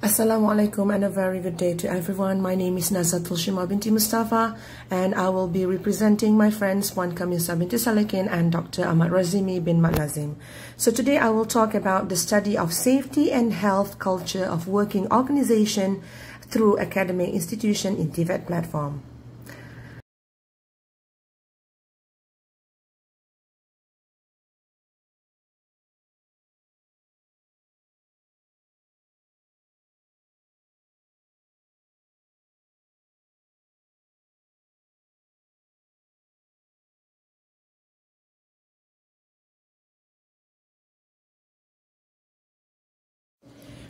Assalamualaikum and a very good day to everyone. My name is Nazatul Shima binti Mustafa and I will be representing my friends Puan Kamisa binti Salikin and Dr. Ahmad Razimi bin Mat Lazim. So today I will talk about the study of safety and health culture of working organization through academic institution in TVET platform.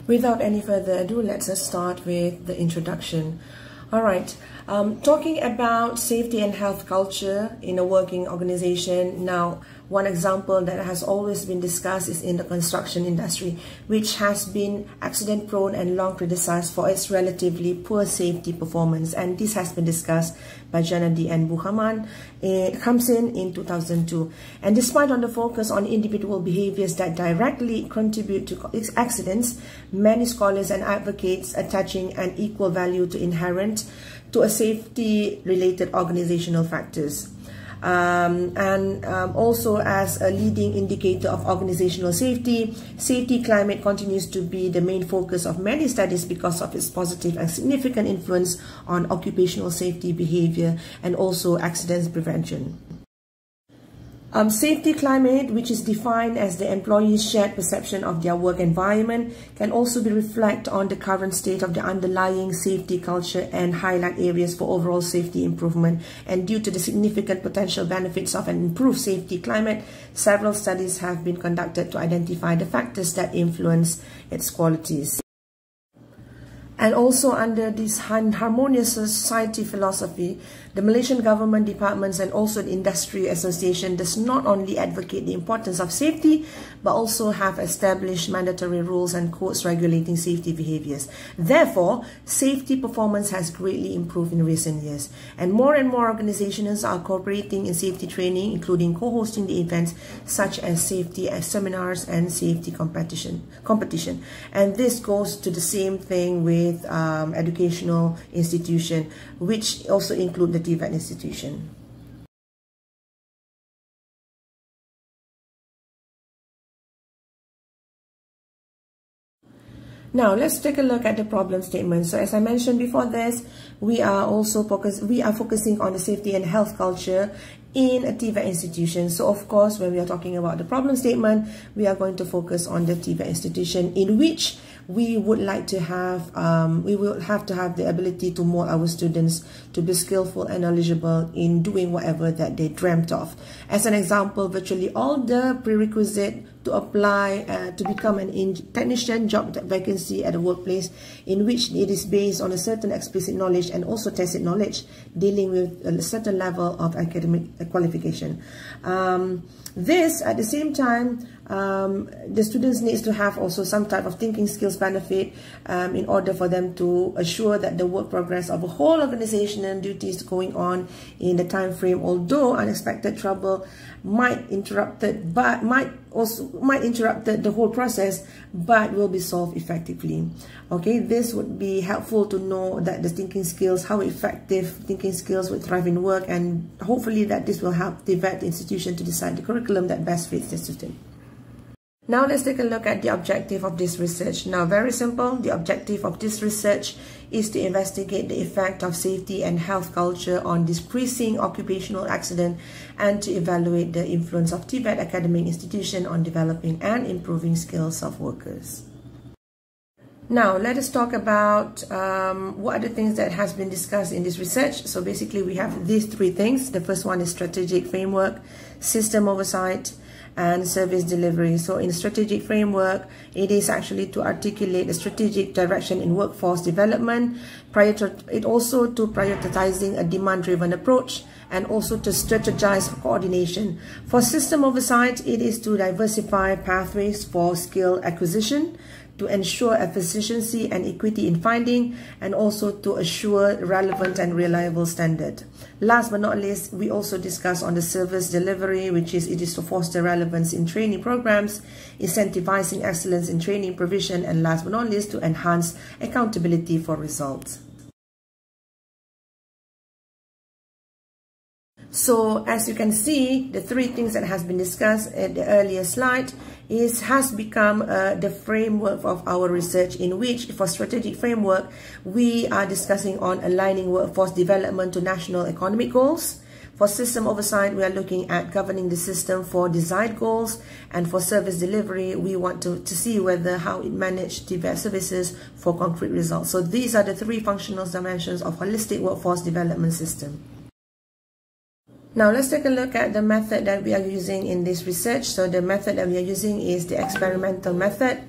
Without any further ado, let's start with the introduction. Alright, talking about safety and health culture in a working organization. Now, one example that has always been discussed is in the construction industry, which has been accident prone and long criticized for its relatively poor safety performance. And this has been discussed by Janadi and Buhaman Khamsin in 2002. And despite on the focus on individual behaviors that directly contribute to accidents, many scholars and advocates attaching an equal value to inherent to a safety-related organizational factors. Also as a leading indicator of organizational safety, safety climate continues to be the main focus of many studies because of its positive and significant influence on occupational safety behavior and also accidents prevention. Safety climate, which is defined as the employee's shared perception of their work environment, can also be reflected on the current state of the underlying safety culture and highlight areas for overall safety improvement. And due to the significant potential benefits of an improved safety climate, several studies have been conducted to identify the factors that influence its qualities. And also under this harmonious society philosophy, the Malaysian government departments and also the industry association does not only advocate the importance of safety, but also have established mandatory rules and codes regulating safety behaviors. Therefore, safety performance has greatly improved in recent years. And more organizations are cooperating in safety training, including co-hosting the events such as safety seminars and safety competition. And this goes to the same thing with educational institution, which also include the TVET institution. Now let's take a look at the problem statement. So as I mentioned before this, we are focusing on the safety and health culture in a TVET institution. So of course, when we are talking about the problem statement, we are going to focus on the TVET institution, in which we would like to have, we will have to have the ability to mold our students to be skillful and knowledgeable in doing whatever that they dreamt of. As an example, virtually all the prerequisite to apply to become an technician job vacancy at a workplace, in which it is based on a certain explicit knowledge and also tacit knowledge dealing with a certain level of academic qualification. This, at the same time, the students needs to have also some type of thinking skills benefit in order for them to assure that the work progress of a whole organization and duties going on in the time frame, although unexpected trouble might interrupt the whole process, but will be solved effectively. Okay, this would be helpful to know that the thinking skills, how effective thinking skills would thrive in work, and hopefully that this will help the TVET institution to decide the curriculum that best fits the student. Now let's take a look at the objective of this research. Now, very simple. The objective of this research is to investigate the effect of safety and health culture on decreasing occupational accident and to evaluate the influence of TVET academic institution on developing and improving skills of workers. Now, let us talk about what are the things that has been discussed in this research. So basically, we have these three things. The first one is strategic framework, system oversight, and service delivery. So in strategic framework, it is actually to articulate the strategic direction in workforce development, also to prioritizing a demand-driven approach, and also to strategize coordination. For system oversight, it is to diversify pathways for skill acquisition, to ensure efficiency and equity in finding, and also to assure relevant and reliable standard. Last but not least, we also discuss on the service delivery, which is it is to foster relevance in training programs, incentivizing excellence in training provision, and last but not least, to enhance accountability for results. So as you can see, the three things that has been discussed at the earlier slide has become the framework of our research, in which for strategic framework, we are discussing on aligning workforce development to national economic goals. For system oversight, we are looking at governing the system for desired goals. And for service delivery, we want to see whether how it managed TVET services for concrete results. So these are the three functional dimensions of holistic workforce development system. Now let's take a look at the method that we are using in this research. So the method that we are using is the experimental method.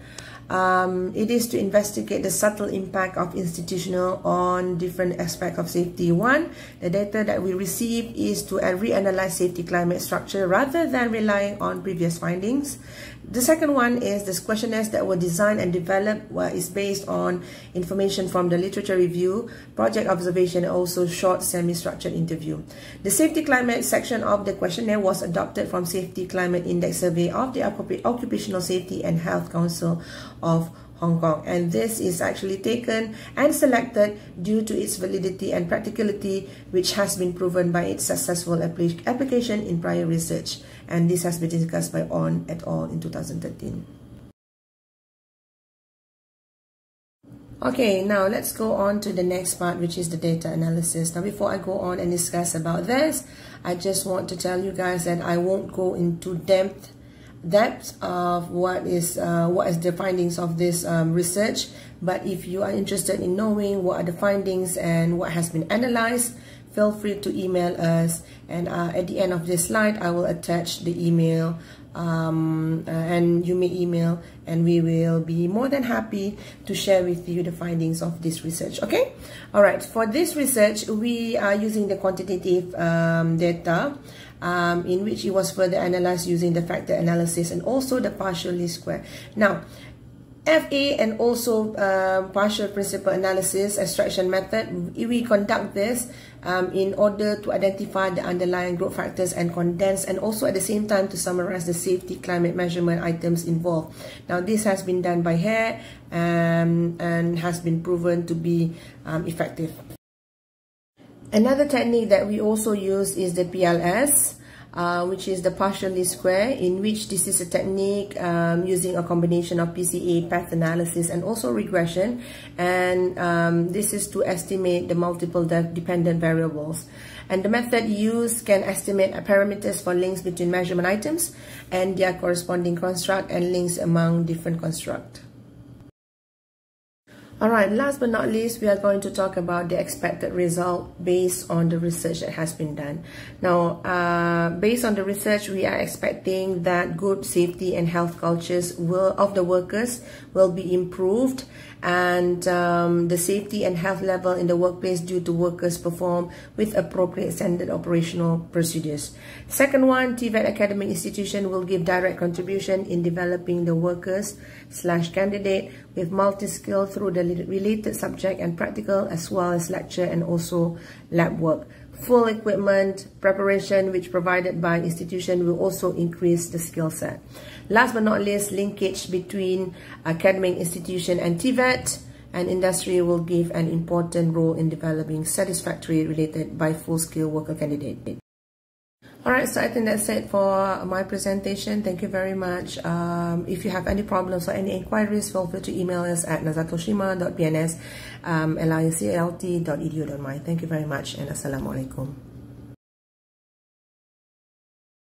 It is to investigate the subtle impact of institutional on different aspects of safety. One, the data that we receive is to reanalyze safety climate structure rather than relying on previous findings. The second one is the questionnaires that were designed and developed is based on information from the literature review, project observation, and also short semi-structured interview. The safety climate section of the questionnaire was adopted from Safety Climate Index Survey of the Occupational Safety and Health Council of Hong Kong, and this is actually taken and selected due to its validity and practicality, which has been proven by its successful application in prior research, and this has been discussed by On et al. In 2013. Okay, now let's go on to the next part, which is the data analysis. Now before I go on and discuss about this, I just want to tell you guys that I won't go into depth of what is the findings of this research, but if you are interested in knowing what are the findings and what has been analyzed, feel free to email us, and at the end of this slide I will attach the email, and you may email, and we will be more than happy to share with you the findings of this research. Okay, all right, for this research we are using the quantitative data, in which it was further analyzed using the factor analysis and also the partial least square. Now, FA and also partial principal analysis extraction method, we conduct this in order to identify the underlying growth factors and condense, and also at the same time to summarize the safety climate measurement items involved. Now this has been done by HARE and has been proven to be effective. Another technique that we also use is the PLS, which is the partial least square, in which this is a technique using a combination of PCA, path analysis, and also regression, and this is to estimate the multiple dependent variables. And the method used can estimate parameters for links between measurement items and their corresponding construct and links among different constructs. Alright, last but not least, we are going to talk about the expected result based on the research that has been done. Now, based on the research, we are expecting that good safety and health cultures of the workers will be improved, and the safety and health level in the workplace due to workers perform with appropriate standard operational procedures. Second one, TVET academic institution will give direct contribution in developing the workers/candidate with multi-skill through the related subject and practical, as well as lecture and also lab work. Full equipment preparation which provided by institution will also increase the skill set. Last but not least, linkage between academic institution and TVET and industry will give an important role in developing satisfactory related by full-skill worker candidate. Alright, so I think that's it for my presentation. Thank you very much. If you have any problems or any inquiries, feel free to email us at nazatoshima.pns@licalt.edu.my. Thank you very much, and Assalamualaikum.